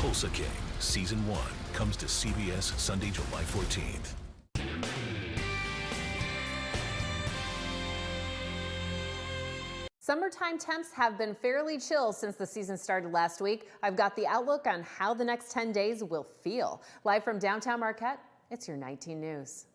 Tulsa King, Season 1, comes to CBS Sunday, July 14th. Summertime temps have been fairly chill since the season started last week. I've got the outlook on how the next 10 days will feel. Live from downtown Marquette, it's your 19 News.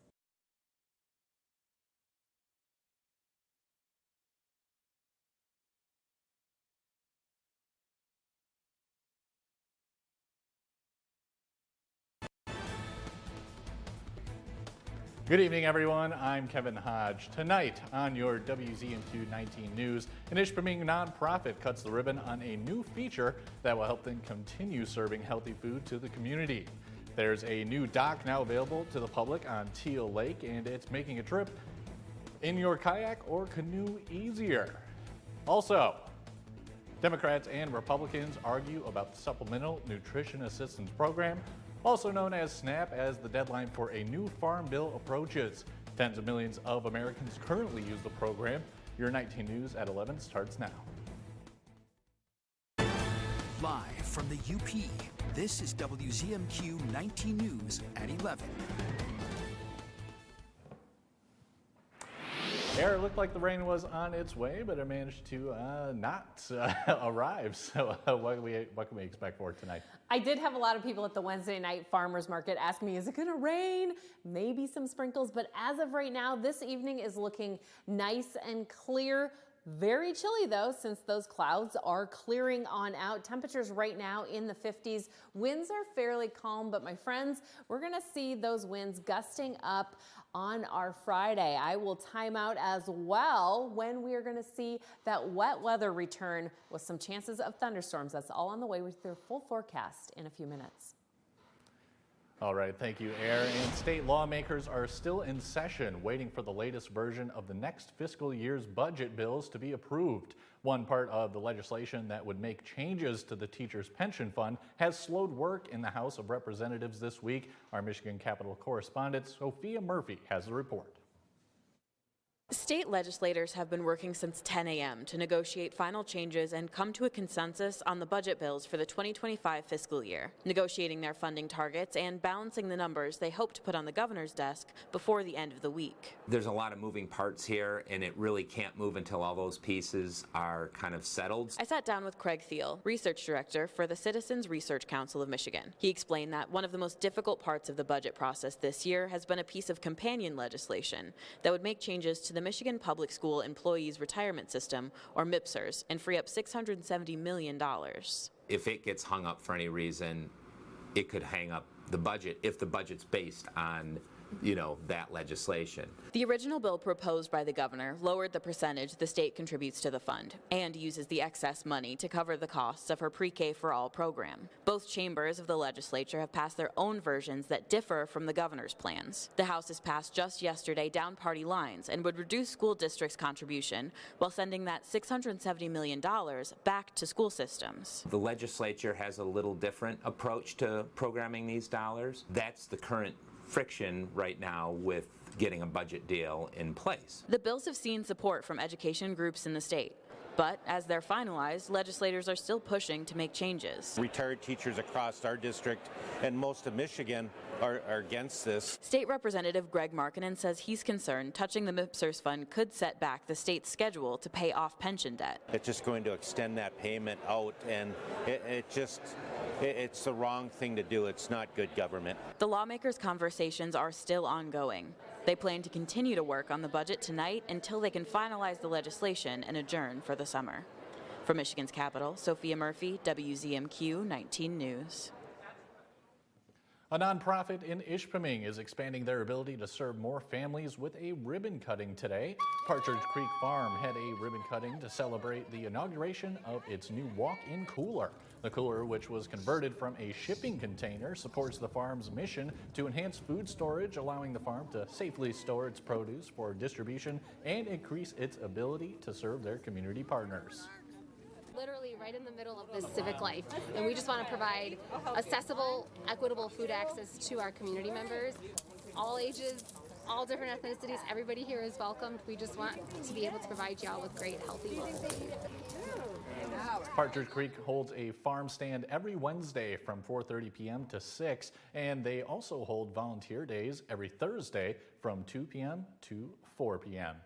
Good evening, everyone. I'm Kevin Hodge. Tonight on your WZMQ 19 News, an Ishpeming nonprofit cuts the ribbon on a new feature that will help them continue serving healthy food to the community. There's a new dock now available to the public on Teal Lake, and it's making a trip in your kayak or canoe easier. Also, Democrats and Republicans argue about the Supplemental Nutrition Assistance Program, also known as SNAP, as the deadline for a new farm bill approaches. Tens of millions of Americans currently use the program. Your 19 News at 11 starts now. Live from the UP, this is WZMQ 19 News at 11. It looked like the rain was on its way, but it managed to not arrive. So what can we expect for tonight? I did have a lot of people at the Wednesday night farmers market ask me, is it going to rain? Maybe some sprinkles, but as of right now, this evening is looking nice and clear. Very chilly though, since those clouds are clearing on out. Temperatures right now in the 50s. Winds are fairly calm, but my friends, we're gonna see those winds gusting up on our Friday. I will time out as well when we are gonna see that wet weather return with some chances of thunderstorms. That's all on the way with your full forecast in a few minutes. All right, thank you, Air. And state lawmakers are still in session, waiting for the latest version of the next fiscal year's budget bills to be approved. One part of the legislation that would make changes to the teachers' pension fund has slowed work in the House of Representatives this week. Our Michigan Capitol correspondent, Sophia Murphy, has the report. State legislators have been working since 10 a.m. to negotiate final changes and come to a consensus on the budget bills for the 2025 fiscal year, negotiating their funding targets and balancing the numbers they hope to put on the governor's desk before the end of the week. There's a lot of moving parts here, and it really can't move until all those pieces are kind of settled. I sat down with Craig Thiel, research director for the Citizens Research Council of Michigan. He explained that one of the most difficult parts of the budget process this year has been a piece of companion legislation that would make changes to the Michigan Public School Employees Retirement System, or MIPSERS, and free up $670 million. If it gets hung up for any reason, it could hang up the budget if the budget's based on that legislation. The original bill proposed by the governor lowered the percentage the state contributes to the fund and uses the excess money to cover the costs of her pre-K for all program. Both chambers of the legislature have passed their own versions that differ from the governor's plans. The House has passed just yesterday down party lines and would reduce school districts' contribution while sending that $670 million back to school systems. The legislature has a little different approach to programming these dollars. That's the current friction right now with getting a budget deal in place. The bills have seen support from education groups in the state. But as they're finalized, legislators are still pushing to make changes. Retired teachers across our district and most of Michigan are against this. State Representative Greg Markinen says he's concerned touching the MIPSERS fund could set back the state's schedule to pay off pension debt. It's just going to extend that payment out, and it's the wrong thing to do. It's not good government. The lawmakers' conversations are still ongoing. They plan to continue to work on the budget tonight until they can finalize the legislation and adjourn for the summer. From Michigan's capital, Sophia Murphy, WZMQ 19 News. A nonprofit in Ishpeming is expanding their ability to serve more families with a ribbon cutting today. Partridge Creek Farm had a ribbon cutting to celebrate the inauguration of its new walk-in cooler. The cooler, which was converted from a shipping container, supports the farm's mission to enhance food storage, allowing the farm to safely store its produce for distribution and increase its ability to serve their community partners. Literally right in the middle of this civic life, and we just want to provide accessible, equitable food access to our community members, all ages, all different ethnicities. Everybody here is welcomed. We just want to be able to provide y'all with great, healthy, local food. Partridge Creek holds a farm stand every Wednesday from 4:30 p.m. to 6, and they also hold volunteer days every Thursday from 2 p.m. to 4 p.m.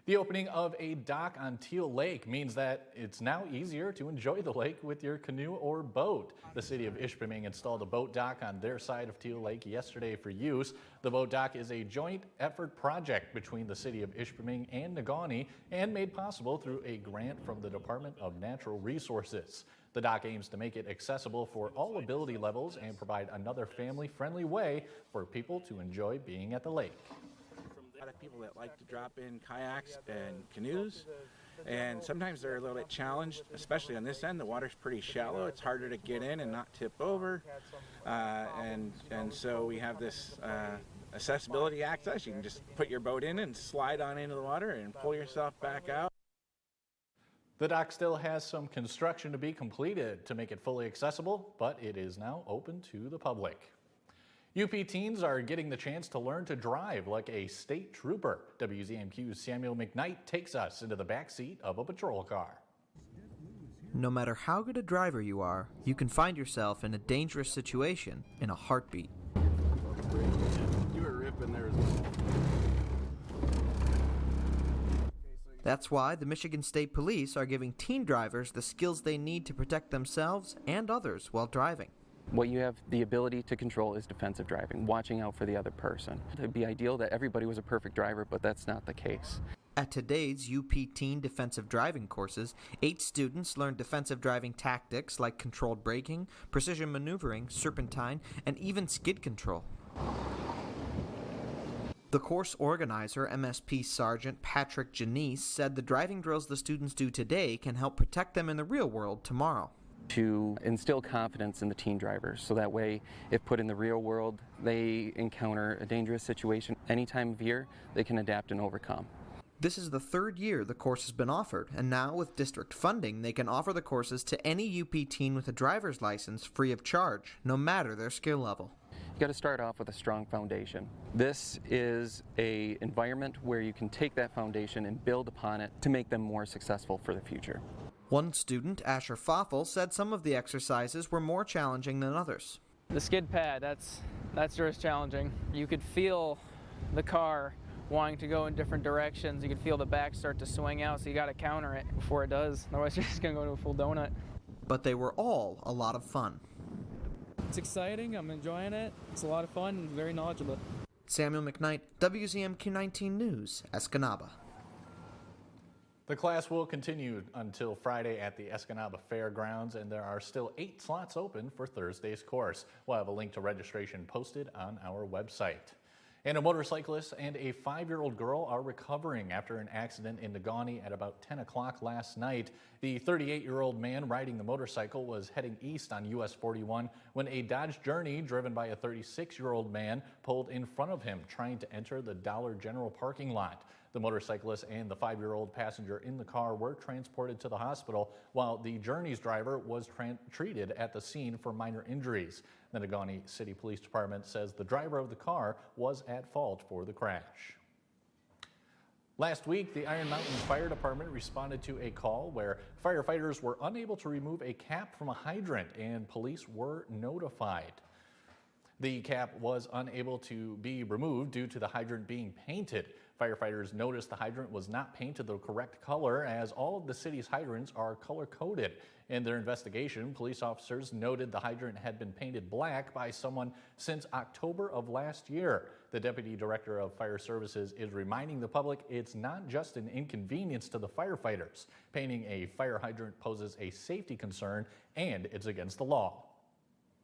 The opening of a dock on Teal Lake means that it's now easier to enjoy the lake with your canoe or boat. The city of Ishpeming installed a boat dock on their side of Teal Lake yesterday for use. The boat dock is a joint effort project between the city of Ishpeming and Negaunee and made possible through a grant from the Department of Natural Resources. The dock aims to make it accessible for all ability levels and provide another family-friendly way for people to enjoy being at the lake. A lot of people that like to drop in kayaks and canoes, and sometimes they're a little bit challenged, especially on this end. The water's pretty shallow. It's harder to get in and not tip over, and so we have this accessibility access. You can just put your boat in and slide on into the water and pull yourself back out. The dock still has some construction to be completed to make it fully accessible, but it is now open to the public. UP teens are getting the chance to learn to drive like a state trooper. WZMQ's Samuel McKnight takes us into the backseat of a patrol car. No matter how good a driver you are, you can find yourself in a dangerous situation in a heartbeat. You were ripping there. That's why the Michigan State Police are giving teen drivers the skills they need to protect themselves and others while driving. What you have the ability to control is defensive driving, watching out for the other person. It would be ideal that everybody was a perfect driver, but that's not the case. At today's UP Teen Defensive Driving courses, 8 students learned defensive driving tactics like controlled braking, precision maneuvering, serpentine, and even skid control. The course organizer, MSP Sergeant Patrick Janice, said the driving drills the students do today can help protect them in the real world tomorrow. To instill confidence in the teen drivers, so that way, if put in the real world, they encounter a dangerous situation any time of year, they can adapt and overcome. This is the 3rd year the course has been offered, and now with district funding, they can offer the courses to any UP teen with a driver's license free of charge, no matter their skill level. You got to start off with a strong foundation. This is an environment where you can take that foundation and build upon it to make them more successful for the future. One student, Asher Foffel, said some of the exercises were more challenging than others. The skid pad, that's just challenging. You could feel the car wanting to go in different directions. You could feel the back start to swing out, so you got to counter it before it does. Otherwise, you're just going to go to a full donut. But they were all a lot of fun. It's exciting. I'm enjoying it. It's a lot of fun and very knowledgeable. Samuel McKnight, WZMQ 19 News, Escanaba. The class will continue until Friday at the Escanaba Fairgrounds, and there are still 8 slots open for Thursday's course. We'll have a link to registration posted on our website. And a motorcyclist and a 5-year-old girl are recovering after an accident in Negaunee at about 10 o'clock last night. The 38-year-old man riding the motorcycle was heading east on US 41 when a Dodge Journey driven by a 36-year-old man pulled in front of him, trying to enter the Dollar General parking lot. The motorcyclist and the 5-year-old passenger in the car were transported to the hospital, while the Journey's driver was treated at the scene for minor injuries. The Negaunee City Police Department says the driver of the car was at fault for the crash. Last week, the Iron Mountain Fire Department responded to a call where firefighters were unable to remove a cap from a hydrant, and police were notified. The cap was unable to be removed due to the hydrant being painted. Firefighters noticed the hydrant was not painted the correct color, as all of the city's hydrants are color-coded. In their investigation, police officers noted the hydrant had been painted black by someone since October of last year. The Deputy Director of Fire Services is reminding the public it's not just an inconvenience to the firefighters. Painting a fire hydrant poses a safety concern, and it's against the law.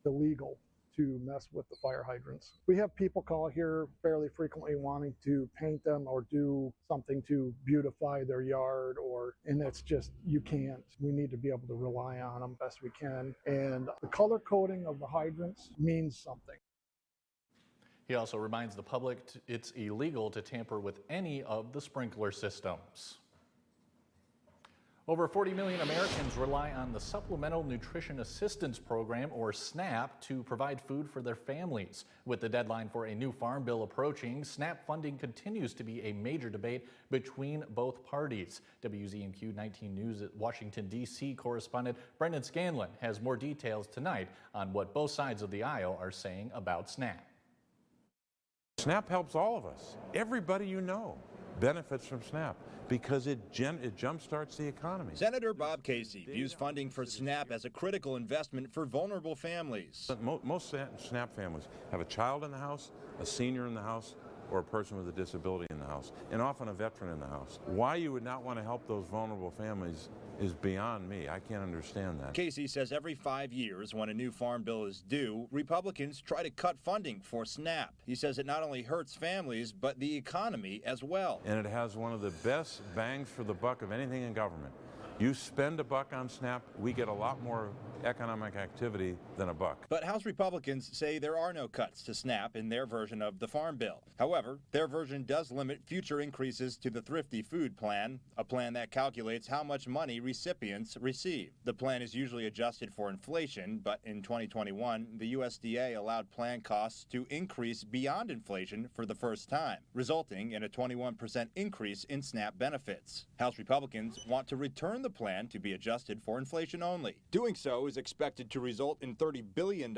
Illegal to mess with the fire hydrants. We have people call here fairly frequently wanting to paint them or do something to beautify their yard, and it's just, you can't. We need to be able to rely on them best we can. And the color coding of the hydrants means something. He also reminds the public it's illegal to tamper with any of the sprinkler systems. Over 40 million Americans rely on the Supplemental Nutrition Assistance Program, or SNAP, to provide food for their families. With the deadline for a new farm bill approaching, SNAP funding continues to be a major debate between both parties. WZMQ 19 News Washington, D.C. correspondent Brendan Scanlon has more details tonight on what both sides of the aisle are saying about SNAP. SNAP helps all of us. Everybody you know benefits from SNAP because it jumpstarts the economy. Senator Bob Casey views funding for SNAP as a critical investment for vulnerable families. Most SNAP families have a child in the house, a senior in the house, or a person with a disability in the house, and often a veteran in the house. Why you would not want to help those vulnerable families is beyond me. I can't understand that. Casey says every 5 years, when a new farm bill is due, Republicans try to cut funding for SNAP. He says it not only hurts families, but the economy as well. And it has one of the best bangs for the buck of anything in government. You spend a buck on SNAP, we get a lot more economic activity than a buck. But House Republicans say there are no cuts to SNAP in their version of the Farm Bill. However, their version does limit future increases to the Thrifty Food Plan, a plan that calculates how much money recipients receive. The plan is usually adjusted for inflation, but in 2021, the USDA allowed plan costs to increase beyond inflation for the first time, resulting in a 21% increase in SNAP benefits. House Republicans want to return the plan to be adjusted for inflation only. Doing so is expected to result in $30 billion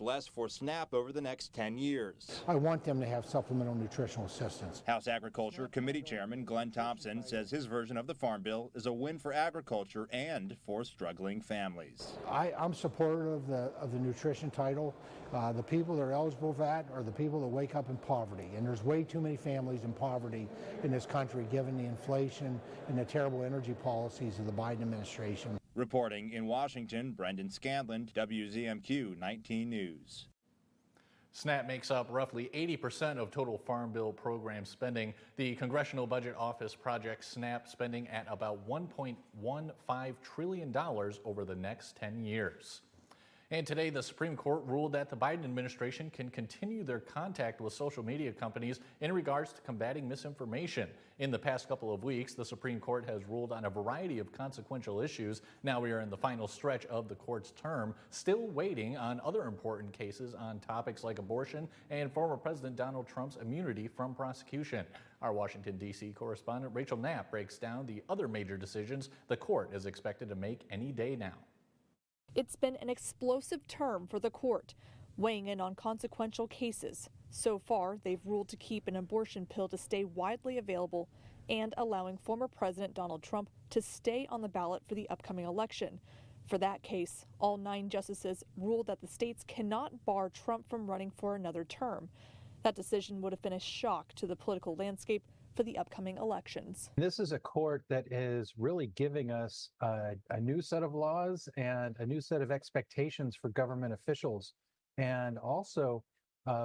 less for SNAP over the next 10 years. I want them to have supplemental nutritional assistance. House Agriculture Committee Chairman Glenn Thompson says his version of the Farm Bill is a win for agriculture and for struggling families. I'm supportive of the nutrition title. The people that are eligible for that are the people that wake up in poverty, and there's way too many families in poverty in this country given the inflation and the terrible energy policies of the Biden administration. Reporting in Washington, Brendan Scanlon, WZMQ 19 News. SNAP makes up roughly 80% of total Farm Bill program spending. The Congressional Budget Office projects SNAP spending at about $1.15 trillion over the next 10 years. And today, the Supreme Court ruled that the Biden administration can continue their contact with social media companies in regards to combating misinformation. In the past couple of weeks, the Supreme Court has ruled on a variety of consequential issues. Now we are in the final stretch of the court's term, still waiting on other important cases on topics like abortion and former President Donald Trump's immunity from prosecution. Our Washington, D.C. correspondent Rachel Knapp breaks down the other major decisions the court is expected to make any day now. It's been an explosive term for the court, weighing in on consequential cases. So far, they've ruled to keep an abortion pill to stay widely available and allowing former President Donald Trump to stay on the ballot for the upcoming election. For that case, all 9 justices ruled that the states cannot bar Trump from running for another term. That decision would have been a shock to the political landscape for the upcoming elections. This is a court that is really giving us a new set of laws and a new set of expectations for government officials, and also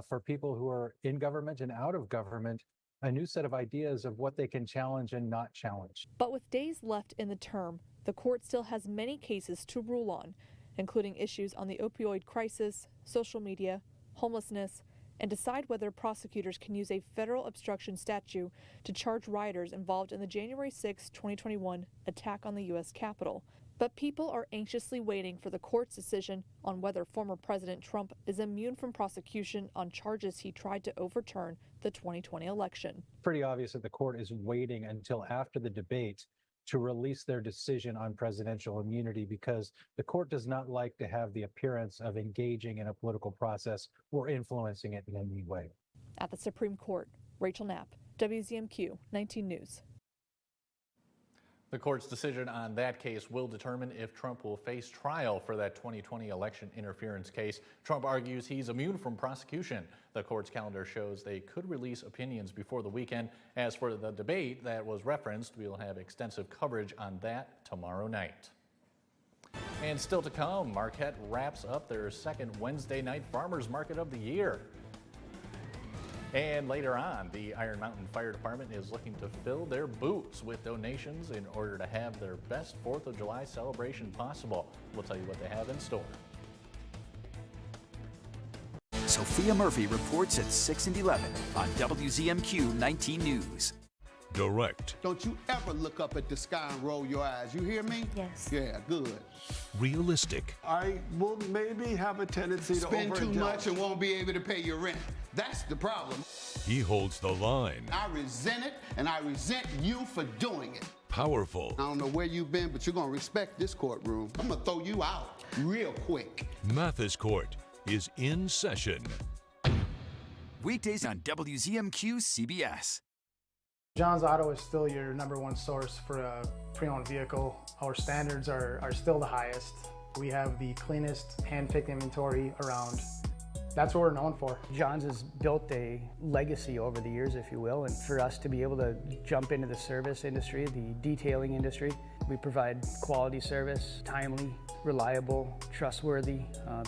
for people who are in government and out of government, a new set of ideas of what they can challenge and not challenge. But with days left in the term, the court still has many cases to rule on, including issues on the opioid crisis, social media, homelessness, and decide whether prosecutors can use a federal obstruction statute to charge rioters involved in the January 6, 2021 attack on the U.S. Capitol. But people are anxiously waiting for the court's decision on whether former President Trump is immune from prosecution on charges he tried to overturn the 2020 election. Pretty obvious that the court is waiting until after the debate to release their decision on presidential immunity, because the court does not like to have the appearance of engaging in a political process or influencing it in any way. At the Supreme Court, Rachel Knapp, WZMQ 19 News. The court's decision on that case will determine if Trump will face trial for that 2020 election interference case. Trump argues he's immune from prosecution. The court's calendar shows they could release opinions before the weekend. As for the debate that was referenced, we'll have extensive coverage on that tomorrow night. And still to come, Marquette wraps up their second Wednesday night farmers market of the year. And later on, the Iron Mountain Fire Department is looking to fill their boots with donations in order to have their best 4th of July celebration possible. We'll tell you what they have in store. Sophia Murphy reports at 6 and 11 on WZMQ 19 News. Direct. Don't you ever look up at the sky and roll your eyes. You hear me? Yes. Yeah, good. Realistic. I will maybe have a tendency to spend too overindulge. much and won't be able to pay your rent. That's the problem. He holds the line. I resent it, and I resent you for doing it. Powerful. I don't know where you've been, but you're going to respect this courtroom. I'm going to throw you out real quick. Mathis Court is in session. Weekdays on WZMQ CBS. John's Auto is still your #1 source for a pre-owned vehicle. Our standards are still the highest. We have the cleanest hand-picked inventory around. That's what we're known for. John's has built a legacy over the years, if you will, and for us to be able to jump into the service industry, the detailing industry, we provide quality service, timely, reliable, trustworthy,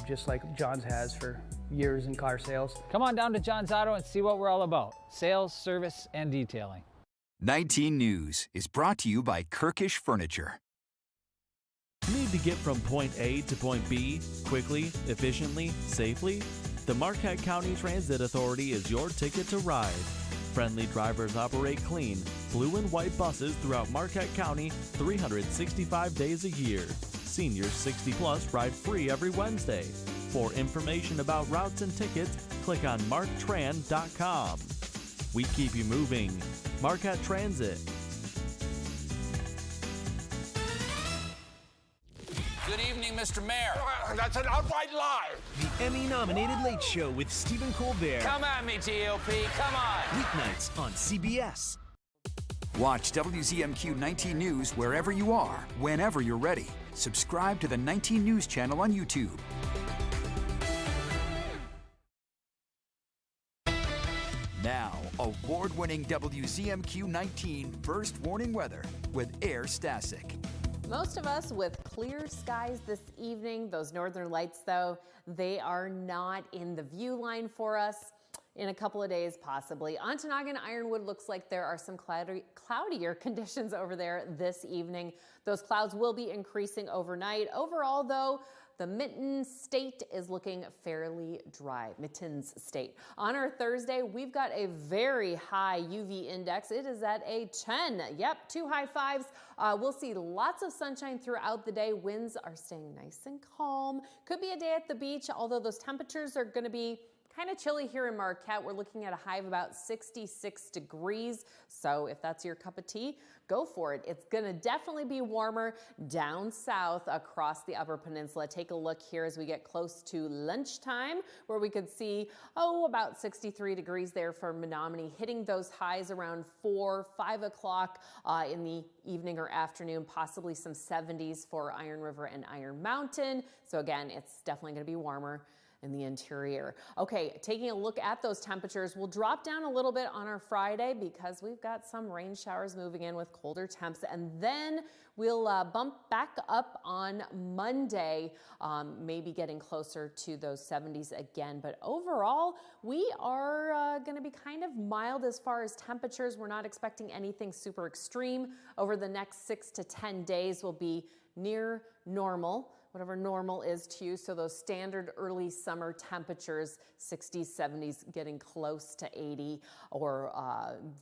just like John's has for years in car sales. Come on down to John's Auto and see what we're all about. Sales, service, and detailing. 19 News is brought to you by Kirkish Furniture. Need to get from point A to point B quickly, efficiently, safely? The Marquette County Transit Authority is your ticket to ride. Friendly drivers operate clean, blue and white buses throughout Marquette County 365 days a year. Seniors 60 plus ride free every Wednesday. For information about routes and tickets, click on marktran.com. We keep you moving. Marquette Transit. Good evening, Mr. Mayor. That's an outright lie. The Emmy-nominated Late Show with Stephen Colbert. Come at me, GOP. Come on. Weeknights on CBS. Watch WZMQ 19 News wherever you are, whenever you're ready. Subscribe to the 19 News channel on YouTube. Now, award-winning WZMQ 19 First Warning Weather with Air Stasic. Most of us with clear skies this evening. Those northern lights, though, they are not in the view line for us. In a couple of days, possibly. Ontonagon, Ironwood looks like there are some cloudier conditions over there this evening. Those clouds will be increasing overnight. Overall, though, the Mittens State is looking fairly dry. Mittens State. On our Thursday, we've got a very high UV index. It is at a 10. Yep, 2 high fives. We'll see lots of sunshine throughout the day. Winds are staying nice and calm. Could be a day at the beach, although those temperatures are going to be kind of chilly here in Marquette. We're looking at a high of about 66 degrees. So if that's your cup of tea, go for it. It's going to definitely be warmer down south across the Upper Peninsula. Take a look here as we get close to lunchtime, where we could see, about 63 degrees there for Menominee, hitting those highs around 4, 5 o'clock in the evening or afternoon, possibly some 70s for Iron River and Iron Mountain. So again, it's definitely going to be warmer in the interior. Okay, taking a look at those temperatures, we'll drop down a little bit on our Friday because we've got some rain showers moving in with colder temps, and then we'll bump back up on Monday, maybe getting closer to those 70s again. But overall, we are going to be kind of mild as far as temperatures. We're not expecting anything super extreme. Over the next 6 to 10 days will be near normal, whatever normal is to you. So those standard early summer temperatures, 60s, 70s, getting close to 80 or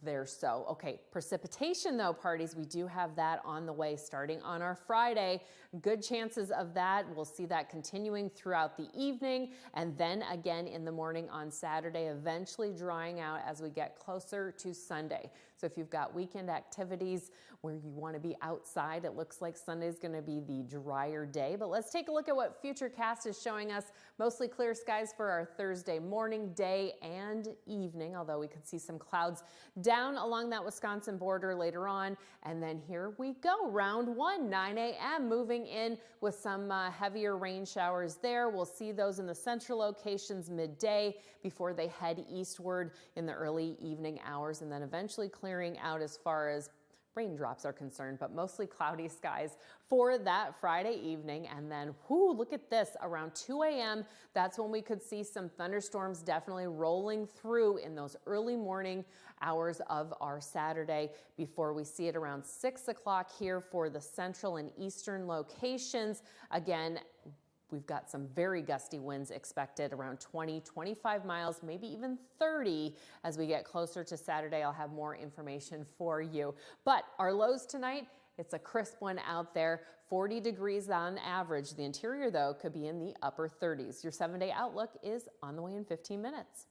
there. So, okay, precipitation though, parties, we do have that on the way starting on our Friday. Good chances of that. We'll see that continuing throughout the evening and then again in the morning on Saturday, eventually drying out as we get closer to Sunday. So if you've got weekend activities where you want to be outside, it looks like Sunday's going to be the drier day. But let's take a look at what Futurecast is showing us. Mostly clear skies for our Thursday morning, day, and evening, although we could see some clouds down along that Wisconsin border later on. And then here we go, round one, 9 a.m., moving in with some heavier rain showers there. We'll see those in the central locations midday before they head eastward in the early evening hours, and then eventually clearing out as far as raindrops are concerned, but mostly cloudy skies for that Friday evening. And then, look at this, around 2 a.m., that's when we could see some thunderstorms definitely rolling through in those early morning hours of our Saturday before we see it around 6 o'clock here for the central and eastern locations. Again, We've got some very gusty winds expected around 20, 25 miles, maybe even 30. As we get closer to Saturday, I'll have more information for you. But our lows tonight, it's a crisp one out there, 40 degrees on average. The interior, though, could be in the upper 30s. Your 7-day outlook is on the way in 15 minutes.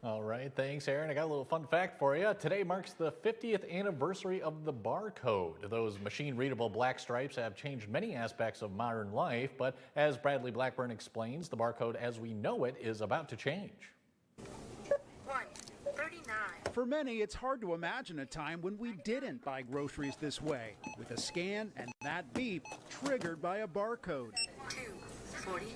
All right, thanks, Aaron. I got a little fun fact for you. Today marks the 50th anniversary of the barcode. Those machine-readable black stripes have changed many aspects of modern life, but as Bradley Blackburn explains, the barcode as we know it is about to change. 139. For many, it's hard to imagine a time when we didn't buy groceries this way, with a scan and that beep triggered by a barcode. 249.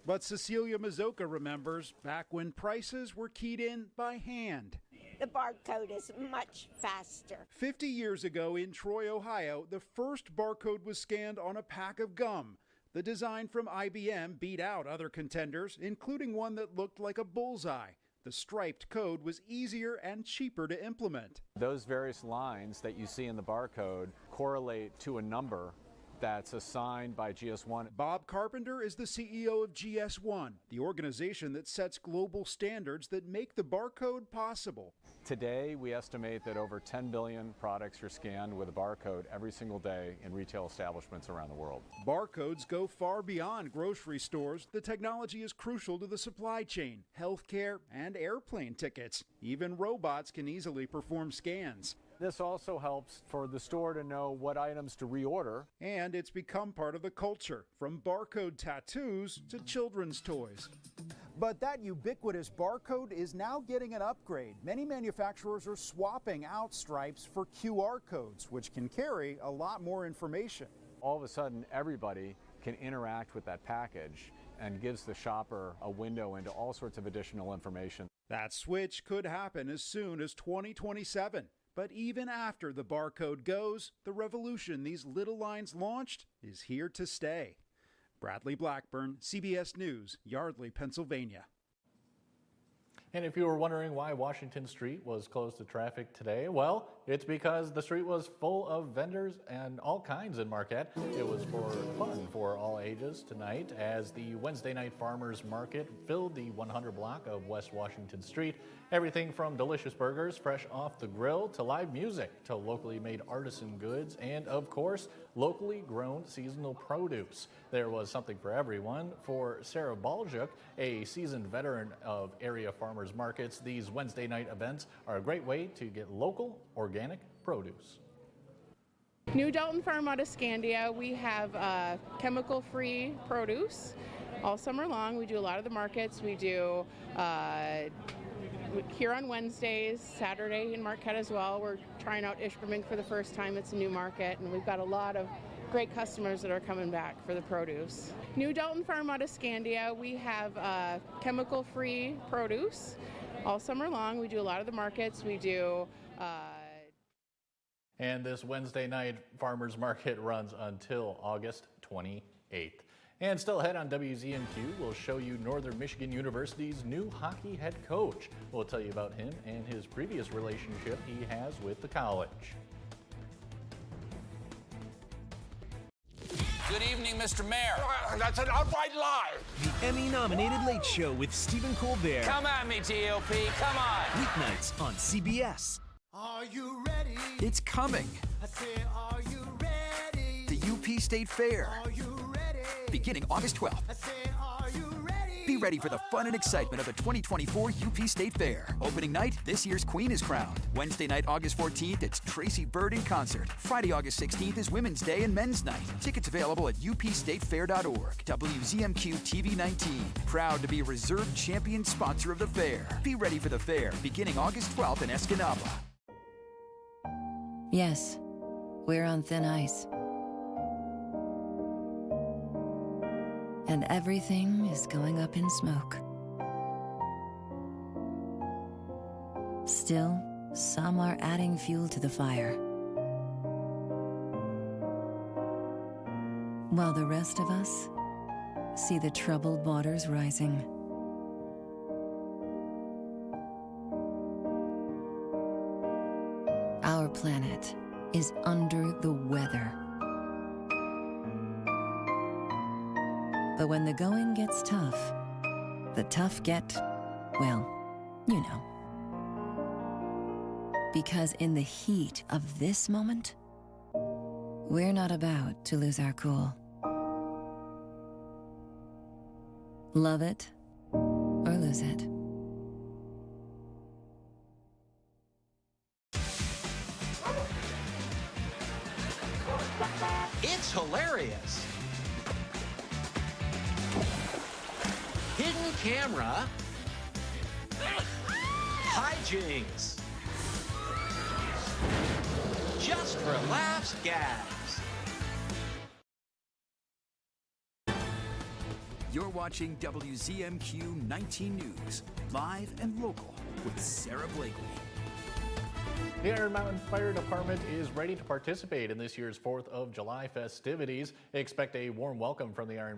But Cecilia Mazoka remembers back when prices were keyed in by hand. The barcode is much faster. 50 years ago in Troy, Ohio, the first barcode was scanned on a pack of gum. The design from IBM beat out other contenders, including one that looked like a bullseye. The striped code was easier and cheaper to implement. Those various lines that you see in the barcode correlate to a number that's assigned by GS1. Bob Carpenter is the CEO of GS1, the organization that sets global standards that make the barcode possible. Today, we estimate that over 10 billion products are scanned with a barcode every single day in retail establishments around the world. Barcodes go far beyond grocery stores. The technology is crucial to the supply chain, healthcare, and airplane tickets. Even robots can easily perform scans. This also helps for the store to know what items to reorder. And it's become part of the culture, from barcode tattoos to children's toys. But that ubiquitous barcode is now getting an upgrade. Many manufacturers are swapping out stripes for QR codes, which can carry a lot more information. All of a sudden, everybody can interact with that package and gives the shopper a window into all sorts of additional information. That switch could happen as soon as 2027. But even after the barcode goes, the revolution these little lines launched is here to stay. Bradley Blackburn, CBS News, Yardley, Pennsylvania. And if you were wondering why Washington Street was closed to traffic today, well, it's because the street was full of vendors and all kinds in Marquette. It was for fun for all ages tonight as the Wednesday night farmers market filled the 100 block of West Washington Street. Everything from delicious burgers fresh off the grill to live music to locally made artisan goods and, of course, locally grown seasonal produce. There was something for everyone. For Sarah Baljuk, a seasoned veteran of area farmers markets, these Wednesday night events are a great way to get local, organic produce. New Dalton Farm out of Scandia, we have chemical-free produce all summer long. We do a lot of the markets. We do here on Wednesdays, Saturday in Marquette as well. We're trying out Ishpeming for the first time. It's a new market, and we've got a lot of great customers that are coming back for the produce. New Dalton Farm out of Scandia, we have chemical-free produce all summer long. We do a lot of the markets. We do And this Wednesday night farmers market runs until August 28th. And still ahead on WZMQ, we'll show you Northern Michigan University's new hockey head coach. We'll tell you about him and his previous relationship he has with the college. Good evening, Mr. Mayor. That's an outright lie. The Emmy-nominated Late Show with Stephen Colbert. Come at me, GOP. Come on. Weeknights on CBS. Are you ready? It's coming. I say, are you ready? The UP State Fair. Are you ready? Beginning August 12th. I say, are you ready? Be ready for the fun and excitement of the 2024 UP State Fair. Opening night, this year's Queen is crowned. Wednesday night, August 14th, it's Tracy Bird in concert. Friday, August 16th is Women's Day and Men's Night. Tickets available at upstatefair.org. WZMQ TV 19, proud to be a reserved champion sponsor of the fair. Be ready for the fair, beginning August 12th in Escanaba. Yes, we're on thin ice. And everything is going up in smoke. Still, some are adding fuel to the fire, while the rest of us see the troubled waters rising. Our planet is under the weather. But when the going gets tough, the tough get, well, you know. Because in the heat of this moment, we're not about to lose our cool. Love it or lose it. It's hilarious. Hidden camera. Hijinks. Just for laughs, gags. You're watching WZMQ 19 News, live and local with Sarah Blakely. The Iron Mountain Fire Department is ready to participate in this year's 4th of July festivities. Expect a warm welcome from the Iron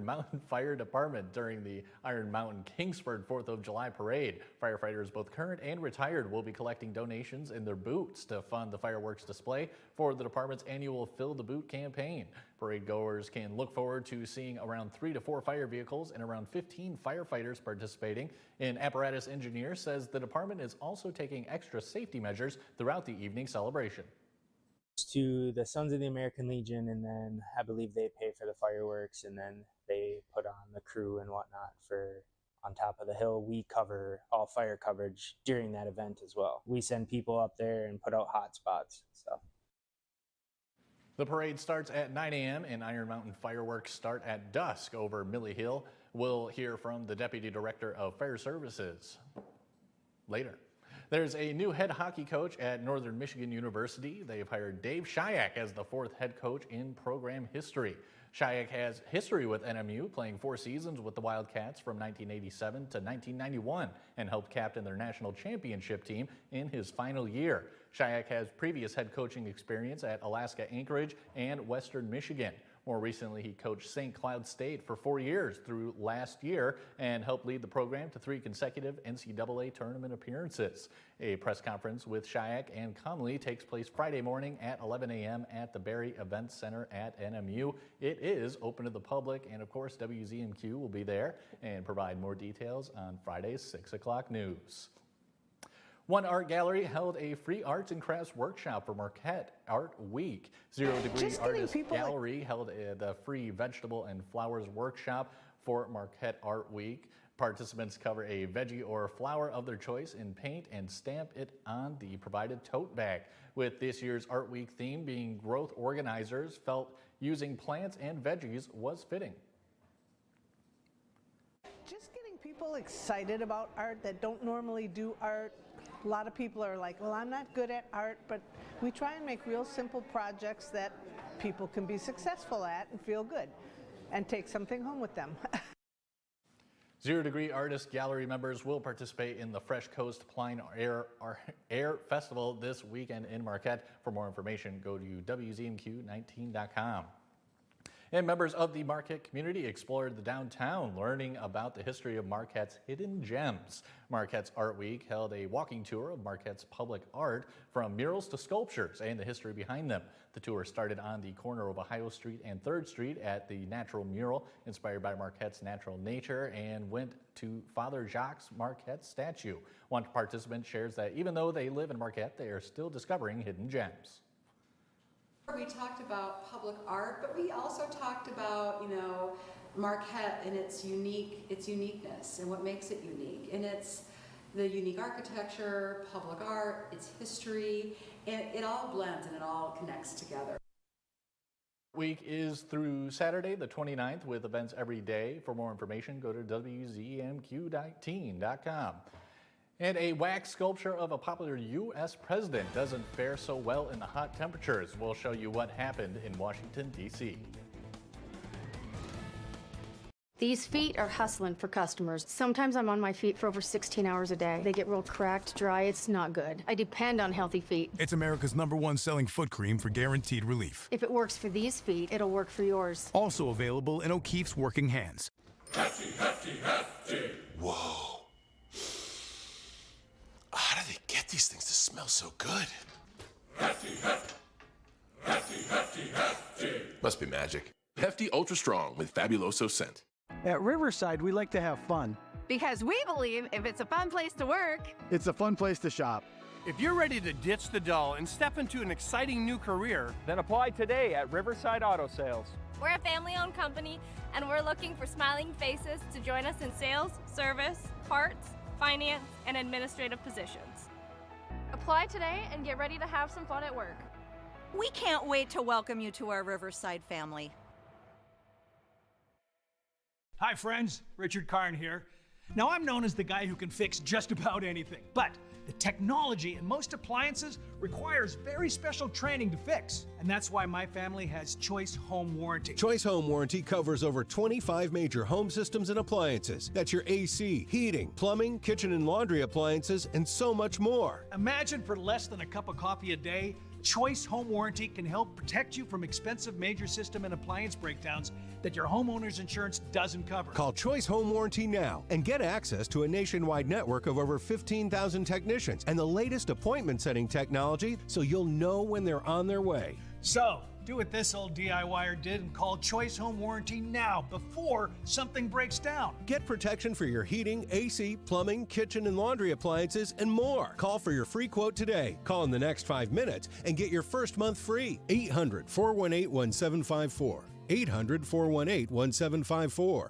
Mountain Fire Department during the Iron Mountain Kingsford 4th of July parade. Firefighters, both current and retired, will be collecting donations in their boots to fund the fireworks display for the department's annual Fill the Boot campaign. Parade goers can look forward to seeing around 3 to 4 fire vehicles and around 15 firefighters participating. An apparatus engineer says the department is also taking extra safety measures throughout the evening celebration. To the Sons of the American Legion, and then I believe they pay for the fireworks, and then they put on the crew and whatnot for on top of the hill. We cover all fire coverage during that event as well. We send people up there and put out hot spots and stuff. The parade starts at 9 a.m. and Iron Mountain fireworks start at dusk over Millie Hill. We'll hear from the Deputy Director of Fire Services later. There's a new head hockey coach at Northern Michigan University. They've hired Dave Shayak as the 4th head coach in program history. Shayak has history with NMU, playing 4 seasons with the Wildcats from 1987 to 1991 and helped captain their national championship team in his final year. Shayak has previous head coaching experience at Alaska Anchorage and Western Michigan. More recently, he coached St. Cloud State for 4 years through last year and helped lead the program to 3 consecutive NCAA tournament appearances. A press conference with Shayak and Conley takes place Friday morning at 11 a.m. at the Barry Events Center at NMU. It is open to the public, and of course, WZMQ will be there and provide more details on Friday's 6 o'clock news. One art gallery held a free arts and crafts workshop for Marquette Art Week. Zero Degree Artist Gallery held the free vegetable and flowers workshop for Marquette Art Week. Participants cover a veggie or flower of their choice in paint and stamp it on the provided tote bag. With this year's Art Week theme being growth, organizers felt using plants and veggies was fitting. Just getting people excited about art that don't normally do art. A lot of people are like, well, I'm not good at art, but we try and make real simple projects that people can be successful at and feel good and take something home with them. Zero Degree Artist Gallery members will participate in the Fresh Coast Plein Air Festival this weekend in Marquette. For more information, go to WZMQ19.com. And members of the Marquette community explored the downtown, learning about the history of Marquette's hidden gems. Marquette's Art Week held a walking tour of Marquette's public art, from murals to sculptures, and the history behind them. The tour started on the corner of Ohio Street and 3rd Street at the Natural Mural, inspired by Marquette's natural nature, and went to Father Jacques Marquette's statue. One participant shares that even though they live in Marquette, they are still discovering hidden gems. We talked about public art, but we also talked about, Marquette and its uniqueness and what makes it unique. And it's the unique architecture, public art, its history, and it all blends and it all connects together. Week is through Saturday the 29th with events every day. For more information, go to WZMQ19.com. And a wax sculpture of a popular U.S. president doesn't fare so well in the hot temperatures. We'll show you what happened in Washington, D.C. These feet are hustling for customers. Sometimes I'm on my feet for over 16 hours a day. They get real cracked, dry. It's not good. I depend on healthy feet. It's America's #1 selling foot cream for guaranteed relief. If it works for these feet, it'll work for yours. Also available in O'Keeffe's Working Hands. Hefty, hefty, hefty. Whoa. How do they get these things to smell so good? Hefty, hefty. Hefty, hefty, hefty. Must be magic. Hefty Ultra Strong with Fabuloso Scent. At Riverside, we like to have fun. Because we believe if it's a fun place to work, It's a fun place to shop. If you're ready to ditch the dull and step into an exciting new career, then apply today at Riverside Auto Sales. We're a family-owned company, and we're looking for smiling faces to join us in sales, service, parts, finance, and administrative positions. Apply today and get ready to have some fun at work. We can't wait to welcome you to our Riverside family. Hi friends, Richard Karn here. Now I'm known as the guy who can fix just about anything, but the technology in most appliances requires very special training to fix. And that's why my family has Choice Home Warranty. Choice Home Warranty covers over 25 major home systems and appliances. That's your AC, heating, plumbing, kitchen and laundry appliances, and so much more. Imagine for less than a cup of coffee a day, Choice Home Warranty can help protect you from expensive major system and appliance breakdowns that your homeowner's insurance doesn't cover. Call Choice Home Warranty now and get access to a nationwide network of over 15,000 technicians and the latest appointment setting technology so you'll know when they're on their way. So, do what this old DIYer did and call Choice Home Warranty now before something breaks down. Get protection for your heating, AC, plumbing, kitchen and laundry appliances, and more. Call for your free quote today. Call in the next 5 minutes and get your first month free. 800-418-1754. 800-418-1754.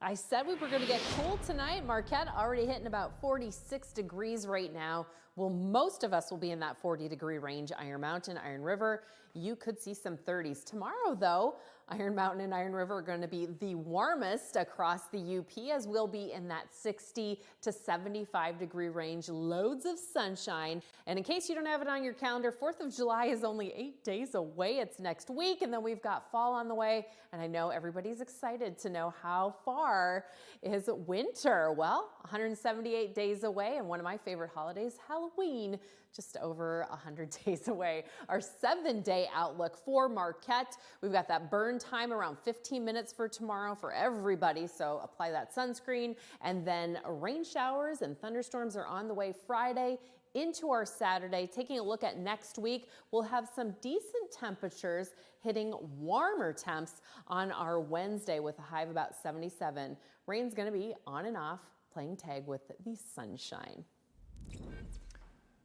I said we were going to get cool tonight. Marquette already hitting about 46 degrees right now. Well, most of us will be in that 40-degree range. Iron Mountain, Iron River, you could see some 30s. Tomorrow, though, Iron Mountain and Iron River are going to be the warmest across the UP, as we'll be in that 60 to 75-degree range. Loads of sunshine. And in case you don't have it on your calendar, 4th of July is only 8 days away. It's next week, and then we've got fall on the way. And I know everybody's excited to know how far is winter. Well, 178 days away, and one of my favorite holidays, Halloween, just over 100 days away. Our 7-day outlook for Marquette. We've got that burn time around 15 minutes for tomorrow for everybody, so apply that sunscreen. And then rain showers and thunderstorms are on the way Friday into our Saturday. Taking a look at next week, we'll have some decent temperatures hitting warmer temps on our Wednesday with a high of about 77. Rain's going to be on and off, playing tag with the sunshine.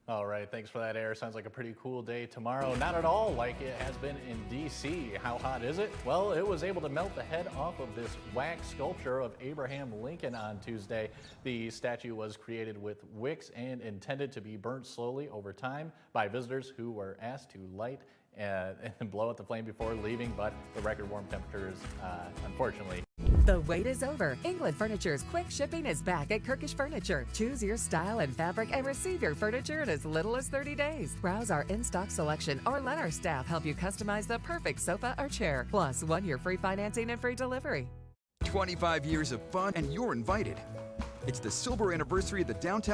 All right, thanks for that, Air. Sounds like a pretty cool day tomorrow. Not at all like it has been in D.C. How hot is it? Well, it was able to melt the head off of this wax sculpture of Abraham Lincoln on Tuesday. The statue was created with wicks and intended to be burnt slowly over time by visitors who were asked to light and blow out the flame before leaving, but the record warm temperatures, unfortunately. The wait is over. England Furniture's quick shipping is back at Kirkish Furniture. Choose your style and fabric and receive your furniture in as little as 30 days. Browse our in-stock selection or let our staff help you customize the perfect sofa or chair. Plus, 1 year free financing and free delivery. 25 years of fun, and you're invited. It's the silver anniversary of the downtown